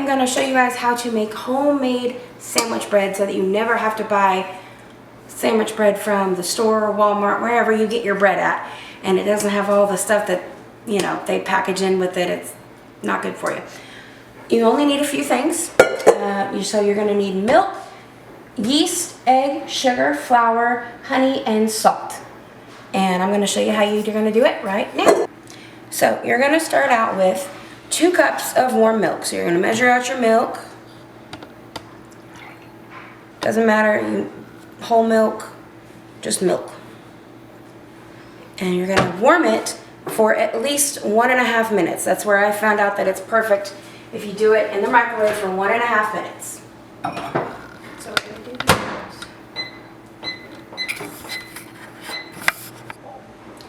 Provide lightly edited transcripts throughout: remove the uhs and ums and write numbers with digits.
am going to show you guys how to make homemade sandwich bread so that you never have to buy sandwich bread from the store or Walmart, wherever you get your bread at, and it doesn't have all the stuff that, you know, they package in with it. It's not good for you. You only need a few things. So you're going to need milk, yeast, egg, sugar, flour, honey, and salt. And I'm going to show you how you're going to do it right now. So you're going to start out with 2 cups of warm milk. So you're going to measure out your milk. Doesn't matter, whole milk, just milk. And you're going to warm it for at least 1.5 minutes. That's where I found out that it's perfect if you do it in the microwave for 1.5 minutes. So we're going to do that.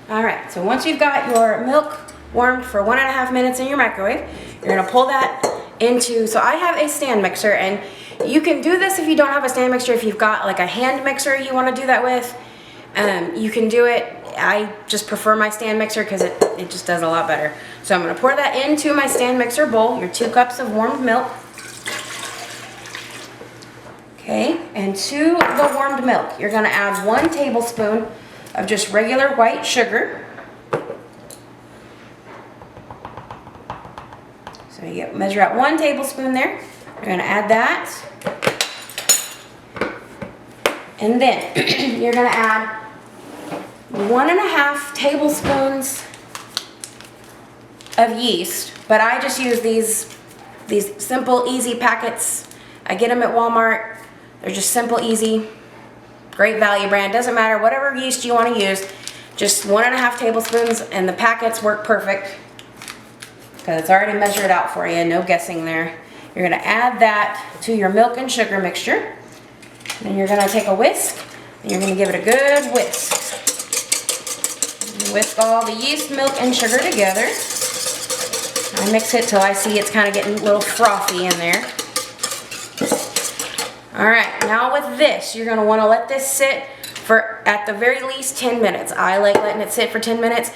Alright, so once you've got your milk warmed for 1.5 minutes in your microwave, you're going to pull that into, so I have a stand mixer, and you can do this if you don't have a stand mixer. If you've got like a hand mixer you want to do that with, you can do it. I just prefer my stand mixer because it just does a lot better. So I'm going to pour that into my stand mixer bowl, your 2 cups of warmed milk. Okay, and to the warmed milk, you're going to add 1 tablespoon of just regular white sugar. So you measure out 1 tablespoon there. You're going to add that. And then you're going to add 1.5 tablespoons of yeast, but I just use these simple, easy packets. I get them at Walmart. They're just simple, easy, great value brand. Doesn't matter, whatever yeast you want to use, just 1.5 tablespoons, and the packets work perfect because it's already measured out for you, no guessing there. You're going to add that to your milk and sugar mixture. Then you're going to take a whisk, and you're going to give it a good whisk. Whisk all the yeast, milk, and sugar together. I mix it till I see it's kind of getting a little frothy in there. Alright, now with this, you're going to want to let this sit for at the very least 10 minutes. I like letting it sit for 10 minutes,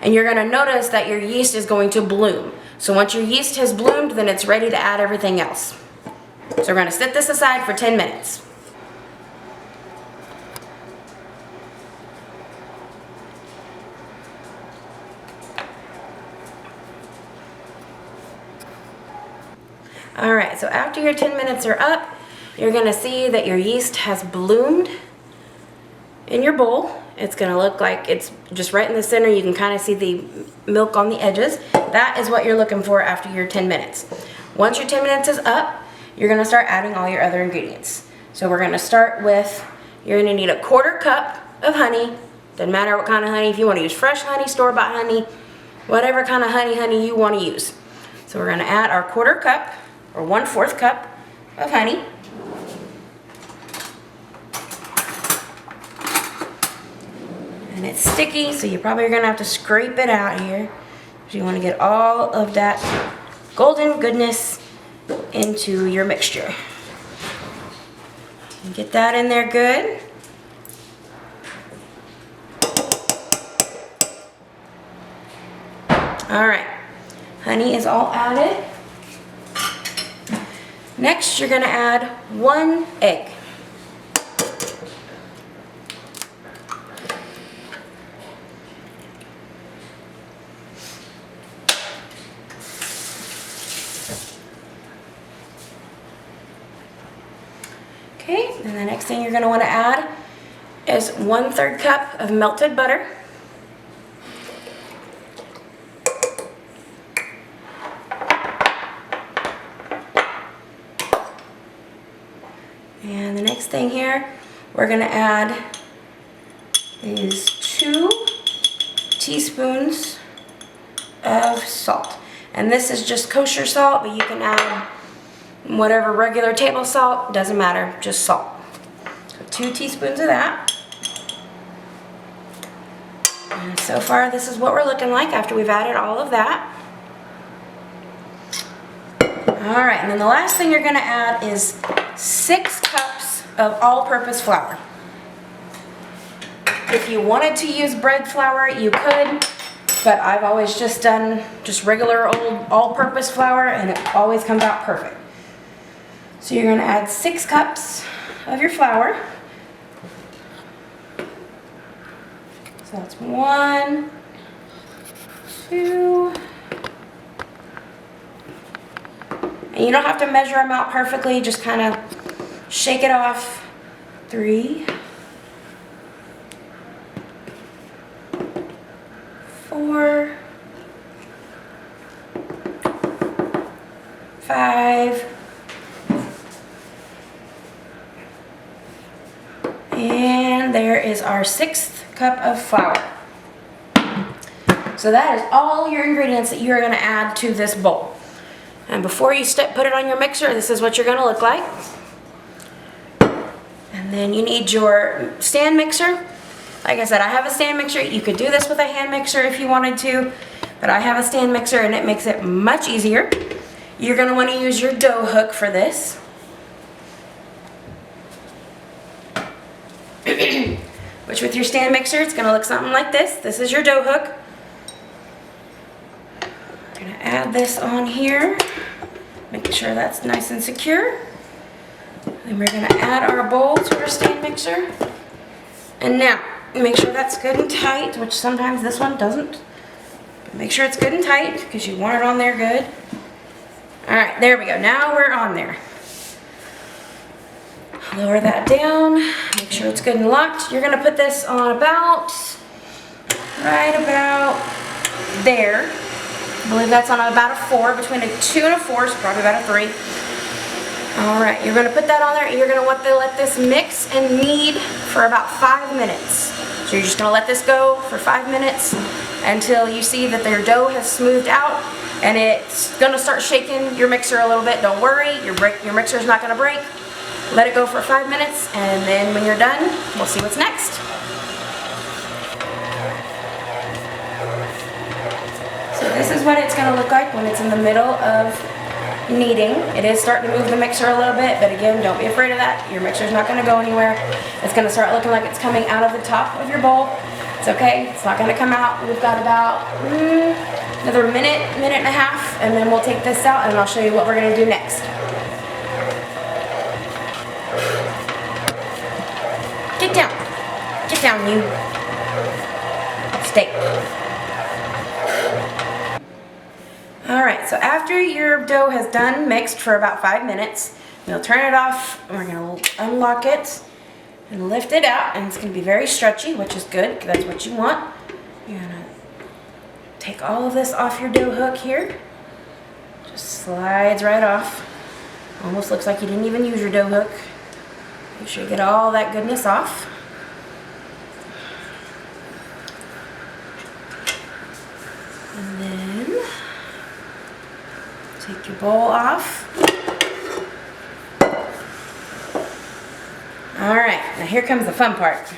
and you're going to notice that your yeast is going to bloom. So once your yeast has bloomed, then it's ready to add everything else. So we're going to set this aside for 10 minutes. Alright, so after your 10 minutes are up, you're going to see that your yeast has bloomed in your bowl. It's going to look like it's just right in the center. You can kind of see the milk on the edges. That is what you're looking for after your 10 minutes. Once your 10 minutes is up, you're going to start adding all your other ingredients. So we're going to start with, you're going to need 1/4 cup of honey. Doesn't matter what kind of honey. If you want to use fresh honey, store-bought honey, whatever kind of honey you want to use. So we're going to add our 1/4 cup or 1/4 cup of honey. And it's sticky, so you probably are going to have to scrape it out here. So you want to get all of that golden goodness into your mixture. And get that in there good. Alright, honey is all added. Next, you're going to add 1 egg. Okay, and the next thing you're going to want to add is 1/3 cup of melted butter. And the next thing here, we're going to add is 2 teaspoons of salt. And this is just kosher salt, but you can add whatever regular table salt, doesn't matter, just salt. So 2 teaspoons of that. And so far, this is what we're looking like after we've added all of that. Alright, and then the last thing you're going to add is 6 cups of all-purpose flour. If you wanted to use bread flour, you could, but I've always just done just regular old all-purpose flour, and it always comes out perfect. So you're going to add 6 cups of your flour. So that's 1, 2, and you don't have to measure them out perfectly, just kind of shake it off. 3, 4, 5, and there is our 6th cup of flour. So that is all your ingredients that you're going to add to this bowl. And before you put it on your mixer, this is what you're going to look like. And then you need your stand mixer. Like I said, I have a stand mixer. You could do this with a hand mixer if you wanted to, but I have a stand mixer and it makes it much easier. You're going to want to use your dough hook for this. Which with your stand mixer, it's going to look something like this. This is your dough hook. I'm going to add this on here. Make sure that's nice and secure. Then we're going to add our bowl to our stand mixer. And now, make sure that's good and tight, which sometimes this one doesn't. But make sure it's good and tight because you want it on there good. Alright, there we go. Now we're on there. Lower that down. Make sure it's good and locked. You're going to put this on right about there. I believe that's on about a 4, between a 2 and a 4, so probably about a 3. Alright, you're going to put that on there and you're going to want to let this mix and knead for about 5 minutes. So you're just going to let this go for 5 minutes until you see that your dough has smoothed out and it's going to start shaking your mixer a little bit. Don't worry, your mixer is not going to break. Let it go for 5 minutes and then when you're done, we'll see what's next. So this is what it's going to look like when it's in the middle of kneading. It is starting to move the mixer a little bit, but again, don't be afraid of that. Your mixer's not going to go anywhere. It's going to start looking like it's coming out of the top of your bowl. It's okay. It's not going to come out. We've got about another minute and a half, and then we'll take this out and I'll show you what we're going to do next. Get down. Get down, you. Stay. Alright, so after your dough has done mixed for about 5 minutes, you'll turn it off, and we're going to unlock it and lift it out, and it's going to be very stretchy, which is good, because that's what you want. You're going to take all of this off your dough hook here. Just slides right off. Almost looks like you didn't even use your dough hook. Make sure you get all that goodness off. And then take your bowl off. Alright, now here comes the fun part.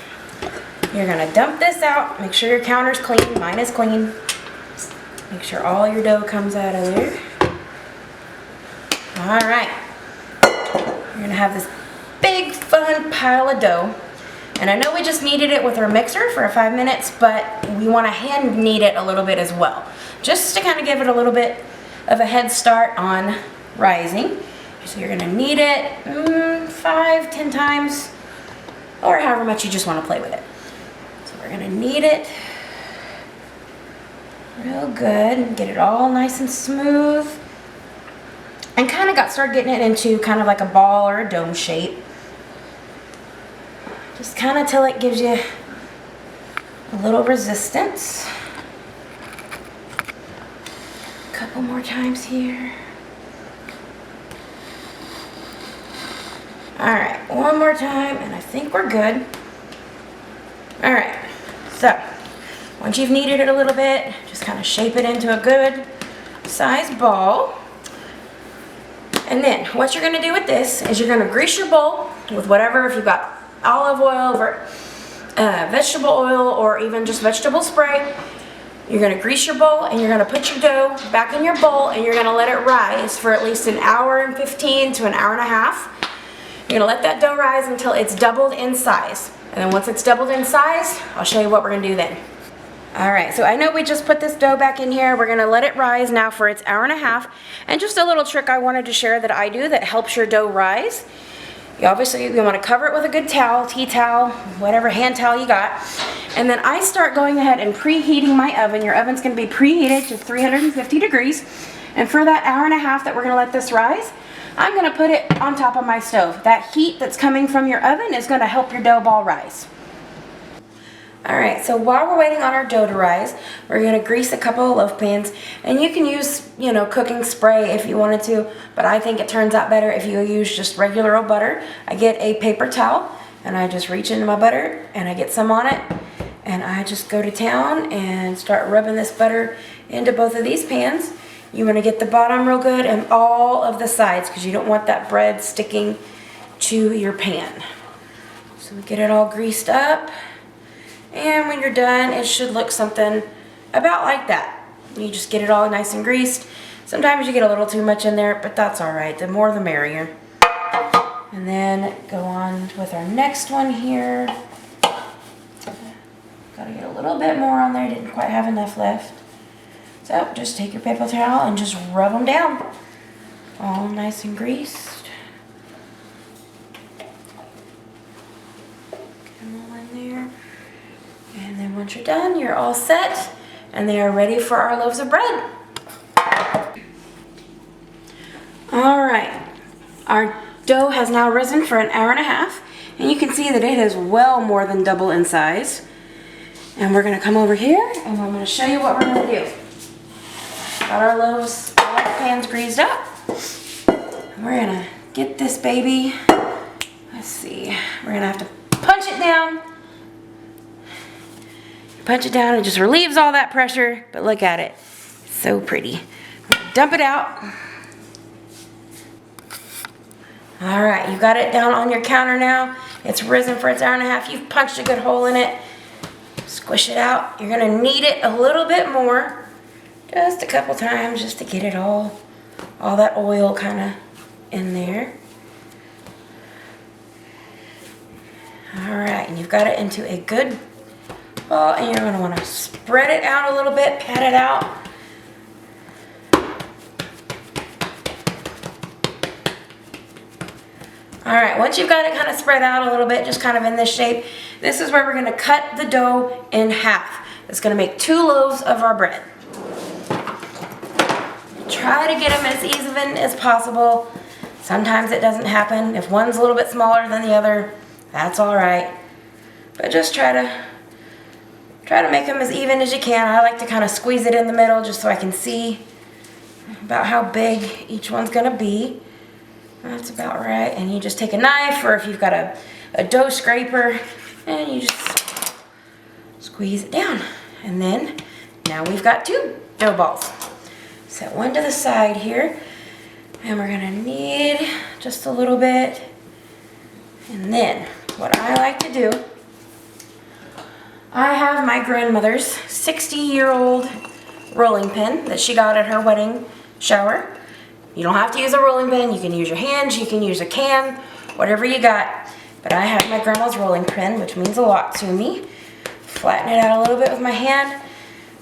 You're going to dump this out. Make sure your counter's clean. Mine is clean. Make sure all your dough comes out of there. Alright. You're going to have this big fun pile of dough. And I know we just kneaded it with our mixer for 5 minutes, but we want to hand knead it a little bit as well. Just to kind of give it a little bit of a head start on rising. So you're going to knead it 5, 10 times, or however much you just want to play with it. So we're going to knead it real good and get it all nice and smooth. And kind of start getting it into kind of like a ball or a dome shape. Just kind of till it gives you a little resistance. A couple more times here. Alright, one more time and I think we're good. Alright, so once you've kneaded it a little bit, just kind of shape it into a good sized ball. And then what you're going to do with this is you're going to grease your bowl with whatever, if you've got olive oil, or vegetable oil, or even just vegetable spray. You're going to grease your bowl and you're going to put your dough back in your bowl and you're going to let it rise for at least an hour and 15 to an hour and a half. You're going to let that dough rise until it's doubled in size. And then once it's doubled in size, I'll show you what we're going to do then. All right, so I know we just put this dough back in here. We're gonna let it rise now for its hour and a half. And just a little trick I wanted to share that I do that helps your dough rise. You wanna cover it with a good towel, tea towel, whatever hand towel you got. And then I start going ahead and preheating my oven. Your oven's gonna be preheated to 350 degrees. And for that hour and a half that we're gonna let this rise, I'm gonna put it on top of my stove. That heat that's coming from your oven is gonna help your dough ball rise. Alright, so while we're waiting on our dough to rise, we're going to grease a couple of loaf pans. And you can use, cooking spray if you wanted to, but I think it turns out better if you use just regular old butter. I get a paper towel, and I just reach into my butter, and I get some on it. And I just go to town and start rubbing this butter into both of these pans. You want to get the bottom real good and all of the sides, because you don't want that bread sticking to your pan. So we get it all greased up. And when you're done, it should look something about like that. You just get it all nice and greased. Sometimes you get a little too much in there, but that's all right. The more the merrier. And then go on with our next one here. Gotta get a little bit more on there. Didn't quite have enough left. So just take your paper towel and just rub them down. All nice and greased. Get them all in there. And then once you're done, you're all set, and they are ready for our loaves of bread. All right, our dough has now risen for an hour and a half, and you can see that it is well more than double in size. And we're gonna come over here, and I'm gonna show you what we're gonna do. Got our loaves, all the pans greased up. And we're gonna get this baby, let's see, we're gonna have to punch it down. Punch it down, it just relieves all that pressure, but look at it, it's so pretty. Dump it out. All right, you've got it down on your counter now. It's risen for its hour and a half. You've punched a good hole in it. Squish it out. You're gonna knead it a little bit more, just a couple times, just to get it all that oil kind of in there. All right, and you've got it into a good ball, and you're going to want to spread it out a little bit, pat it out. All right, once you've got it kind of spread out a little bit, just kind of in this shape, this is where we're going to cut the dough in half. It's going to make 2 loaves of our bread. Try to get them as even as possible. Sometimes it doesn't happen. If one's a little bit smaller than the other, that's all right. But just try to make them as even as you can. I like to kind of squeeze it in the middle just so I can see about how big each one's gonna be. That's about right. And you just take a knife, or if you've got a dough scraper, and you just squeeze it down. And then now we've got 2 dough balls. Set one to the side here, and we're gonna knead just a little bit. And then what I like to do, I have my grandmother's 60-year-old rolling pin that she got at her wedding shower. You don't have to use a rolling pin. You can use your hands. You can use a can, whatever you got. But I have my grandma's rolling pin, which means a lot to me. Flatten it out a little bit with my hand,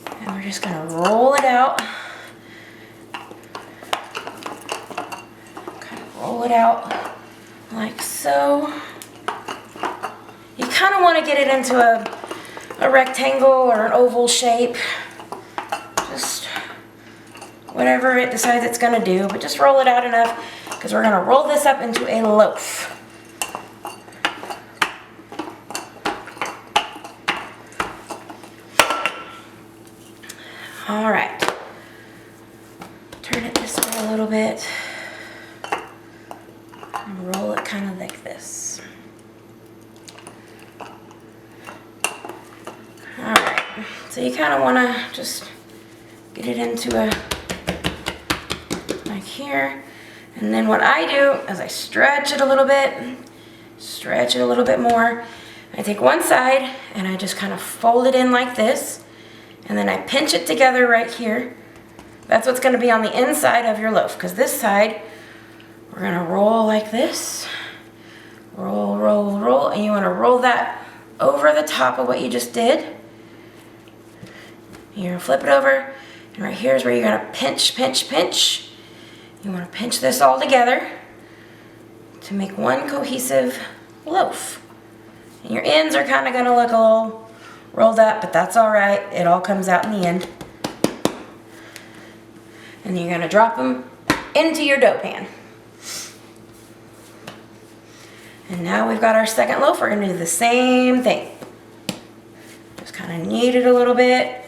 and we're just gonna roll it out. Kind of roll it out like so. You kind of want to get it into a rectangle or an oval shape. Just whatever it decides it's going to do, but just roll it out enough, because we're going to roll this up into a loaf. All right. Turn it this way a little bit and roll it kind of like this. All right. So you kind of want to just get it into like here. And then what I do is I stretch it a little bit more. I take one side and I just kind of fold it in like this. And then I pinch it together right here. That's what's going to be on the inside of your loaf, because this side we're going to roll like this. Roll, roll, roll. And you want to roll that over the top of what you just did. You're gonna flip it over, and right here is where you're gonna pinch, pinch, pinch. You wanna pinch this all together to make one cohesive loaf. And your ends are kinda gonna look a little rolled up, but that's all right. It all comes out in the end. And you're gonna drop them into your dough pan. And now we've got our second loaf. We're gonna do the same thing. Just kind of knead it a little bit.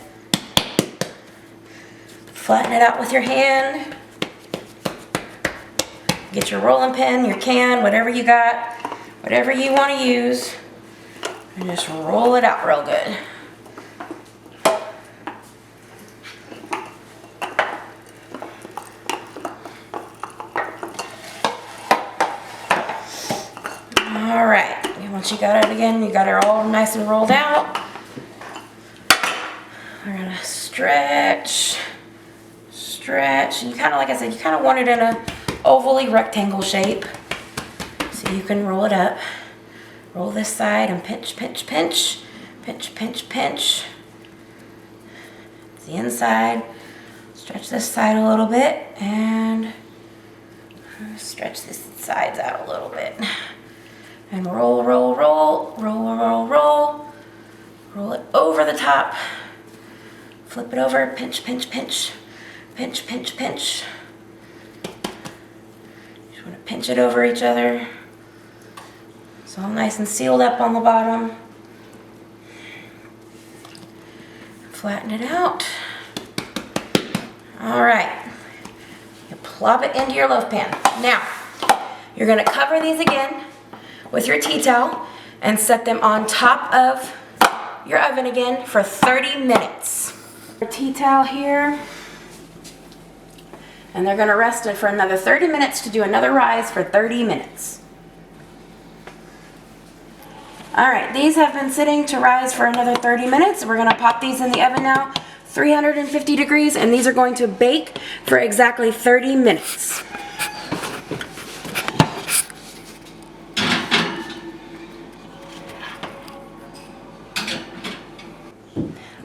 Flatten it out with your hand. Get your rolling pin, your can, whatever you got, whatever you want to use, and just roll it out real good. All right, and once you got it again, you got it all nice and rolled out. We're gonna stretch, stretch, and you kind of, like I said, you kind of want it in a ovally rectangle shape, so you can roll it up. Roll this side and pinch, pinch, pinch, pinch, pinch, pinch. It's the inside. Stretch this side a little bit and stretch this sides out a little bit. And roll, roll, roll, roll, roll, roll. Roll it over the top. Flip it over, pinch, pinch, pinch, pinch, pinch, pinch. Just want to pinch it over each other. It's all nice and sealed up on the bottom. Flatten it out. All right. You plop it into your loaf pan. Now, you're gonna cover these again with your tea towel and set them on top of your oven again for 30 minutes. Your tea towel here. And they're gonna rest it for another 30 minutes to do another rise for 30 minutes. All right, these have been sitting to rise for another 30 minutes. We're gonna pop these in the oven now, 350 degrees, and these are going to bake for exactly 30 minutes.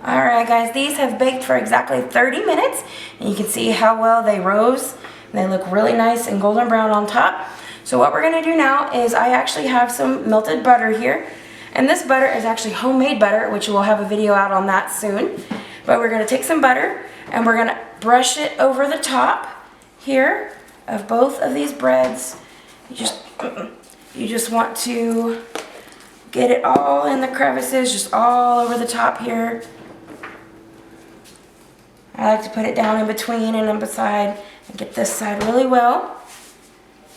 All right, guys, these have baked for exactly 30 minutes, and you can see how well they rose. They look really nice and golden brown on top. So what we're gonna do now is I actually have some melted butter here, and this butter is actually homemade butter, which we'll have a video out on that soon. But we're gonna take some butter and we're gonna brush it over the top here of both of these breads. You just want to get it all in the crevices, just all over the top here. I like to put it down in between and on beside and get this side really well.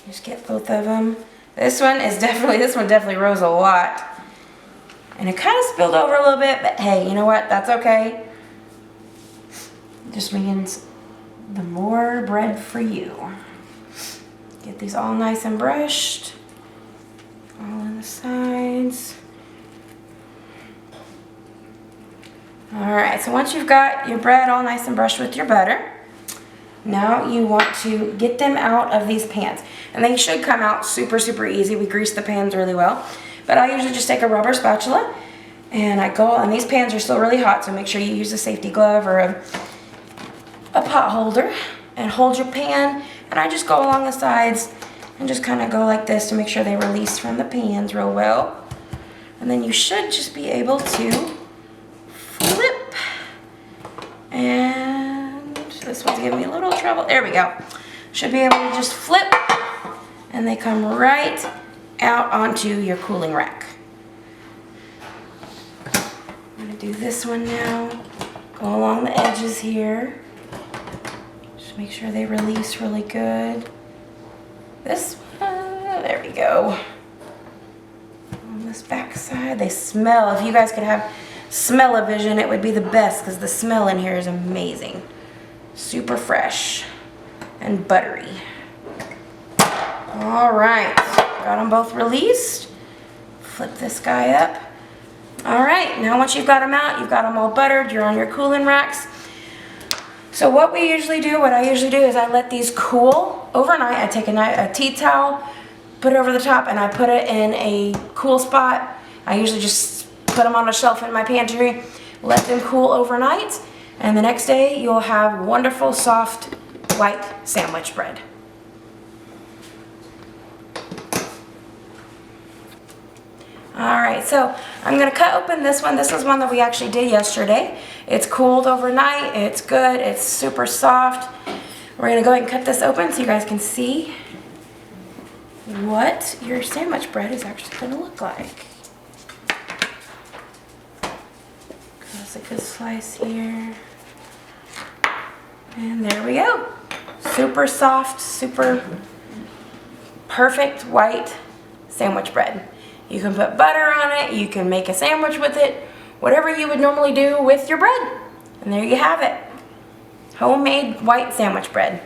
Just get both of them. This one definitely rose a lot. And it kind of spilled over a little bit, but hey, you know what? That's okay. It just means the more bread for you. Get these all nice and brushed. All on the sides. Alright, so once you've got your bread all nice and brushed with your butter, now you want to get them out of these pans. And they should come out super, super easy. We grease the pans really well. But I usually just take a rubber spatula and I go, and these pans are still really hot, so make sure you use a safety glove or a pot holder and hold your pan. And I just go along the sides and just kind of go like this to make sure they release from the pans real well. And then you should just be able to flip. And this one's giving me a little trouble. There we go. Should be able to just flip and they come right out onto your cooling rack. I'm going to do this one now. Go along the edges here. Just make sure they release really good. This one, there we go. On this back side, they smell. If you guys could have smell-o-vision, it would be the best because the smell in here is amazing. Super fresh and buttery. All right, got them both released. Flip this guy up. All right, now once you've got them out, you've got them all buttered, you're on your cooling racks. So what I usually do is I let these cool overnight. I take a tea towel, put it over the top, and I put it in a cool spot. I usually just put them on a shelf in my pantry, let them cool overnight, And the next day, you'll have wonderful, soft, white sandwich bread. Alright, so I'm going to cut open this one. This is one that we actually did yesterday. It's cooled overnight. It's good. It's super soft. We're going to go ahead and cut this open so you guys can see what your sandwich bread is actually going to look like. That's a good slice here. And there we go. Super soft, super perfect white sandwich bread. You can put butter on it, you can make a sandwich with it, whatever you would normally do with your bread. And there you have it. Homemade white sandwich bread.